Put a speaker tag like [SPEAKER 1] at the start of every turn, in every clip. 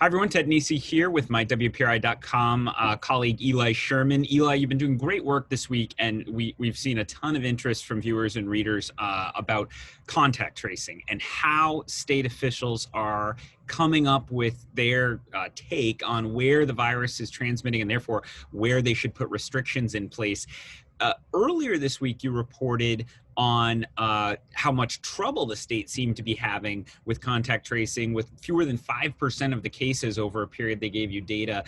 [SPEAKER 1] Hi, everyone. Ted Nesi here with my WPRI.com colleague, Eli Sherman. Eli, you've been doing great work this week, and we've seen a ton of interest from viewers and readers about contact tracing and how state officials are coming up with their take on where the virus is transmitting and therefore where they should put restrictions in place. Earlier this week, you reported on how much trouble the state seemed to be having with contact tracing, with fewer than 5% of the cases over a period they gave you data,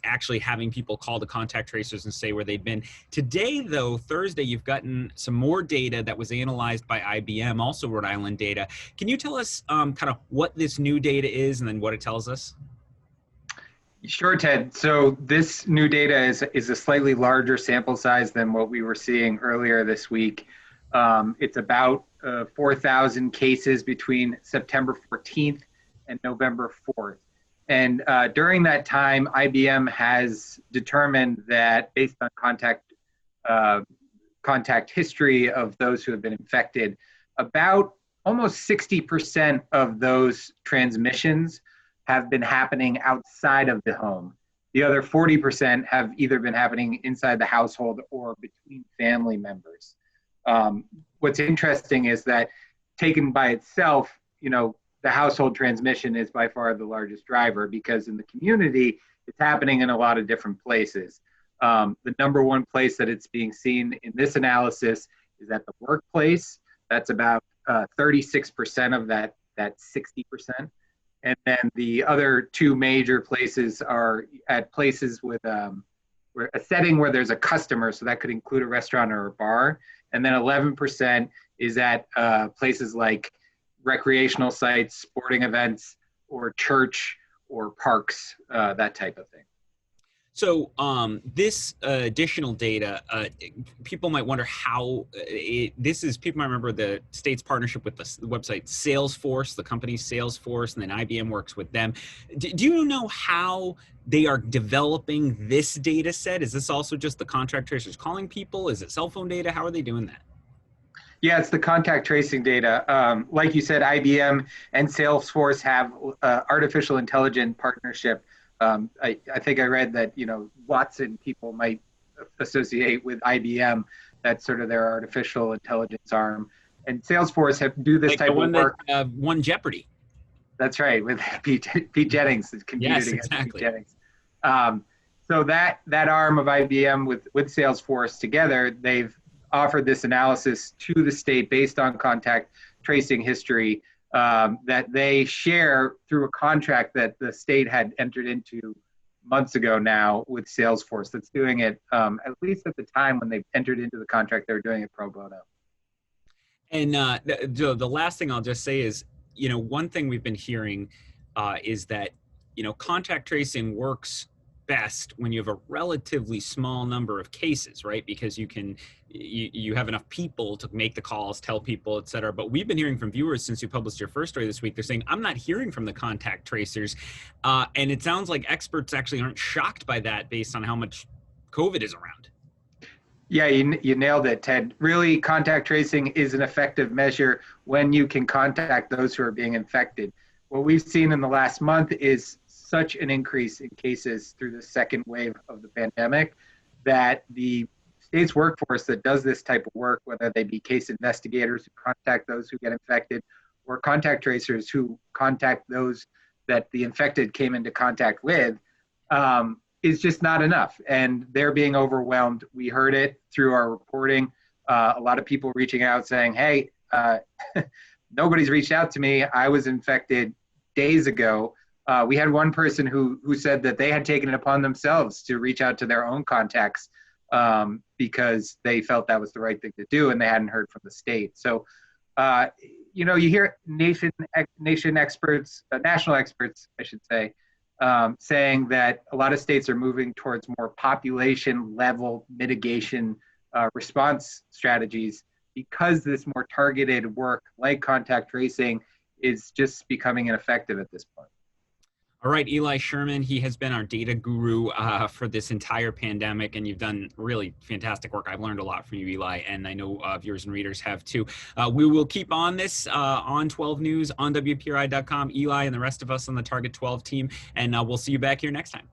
[SPEAKER 1] actually having people call the contact tracers and say where they'd been. Today, though, Thursday, you've gotten some more data that was analyzed by IBM, also Rhode Island data. Can you tell us kind of what this new data is and then what it tells us?
[SPEAKER 2] Sure, Ted. So this new data is a slightly larger sample size than what we were seeing earlier this week. It's about 4,000 cases between September 14th and November 4th. And during that time, IBM has determined that based on contact history of those who have been infected, about almost 60% of those transmissions have been happening outside of the home. The other 40% have either been happening inside the household or between family members. What's interesting is that taken by itself, the household transmission is by far the largest driver because in the community, it's happening in a lot of different places. The number one place that it's being seen in this analysis is at the workplace. That's about 36% of that 60%. And then the other two major places are at places with a setting where there's a customer, so that could include a restaurant or a bar. And then 11% is at places like recreational sites, sporting events, or church or parks, that type of thing.
[SPEAKER 1] So this additional data, people might wonder how people might remember the state's partnership with the website Salesforce, the company's Salesforce, and then IBM works with them. Do you know how they are developing this data set? Is this also just the contact tracers calling people? Is it cell phone data? How are they doing that?
[SPEAKER 2] Yeah, it's the contact tracing data. Like you said, IBM and Salesforce have artificial intelligence partnership. I think I read that, Watson people might associate with IBM. That's sort of their artificial intelligence arm. And Salesforce do this type of work.
[SPEAKER 1] That won Jeopardy.
[SPEAKER 2] That's right, with Pete Jennings, competed against Pete Jennings. So that arm of IBM with Salesforce together, they've offered this analysis to the state based on contact tracing history that they share through a contract that the state had entered into months ago now with Salesforce. That's doing it, at least at the time when they entered into the contract, they were doing it pro bono.
[SPEAKER 1] And the last thing I'll just say is, one thing we've been hearing is that, contact tracing works best when you have a relatively small number of cases, right? Because you have enough people to make the calls, tell people, et cetera. But we've been hearing from viewers since you published your first story this week. They're saying, I'm not hearing from the contact tracers. And it sounds like experts actually aren't shocked by that based on how much COVID is around.
[SPEAKER 2] Yeah, you nailed it, Ted. Really, contact tracing is an effective measure when you can contact those who are being infected. What we've seen in the last month is such an increase in cases through the second wave of the pandemic that the state's workforce that does this type of work, whether they be case investigators who contact those who get infected or contact tracers who contact those that the infected came into contact with, is just not enough. And they're being overwhelmed. We heard it through our reporting. A lot of people reaching out saying, hey, nobody's reached out to me. I was infected days ago. We had one person who said that they had taken it upon themselves to reach out to their own contacts because they felt that was the right thing to do and they hadn't heard from the state. So, you hear national experts, I should say, saying that a lot of states are moving towards more population level mitigation response strategies because this more targeted work like contact tracing is just becoming ineffective at this point.
[SPEAKER 1] All right, Eli Sherman, he has been our data guru for this entire pandemic, and you've done really fantastic work. I've learned a lot from you, Eli, and I know viewers and readers have too. We will keep on this on 12 News, on WPRI.com, Eli and the rest of us on the Target 12 team, and we'll see you back here next time.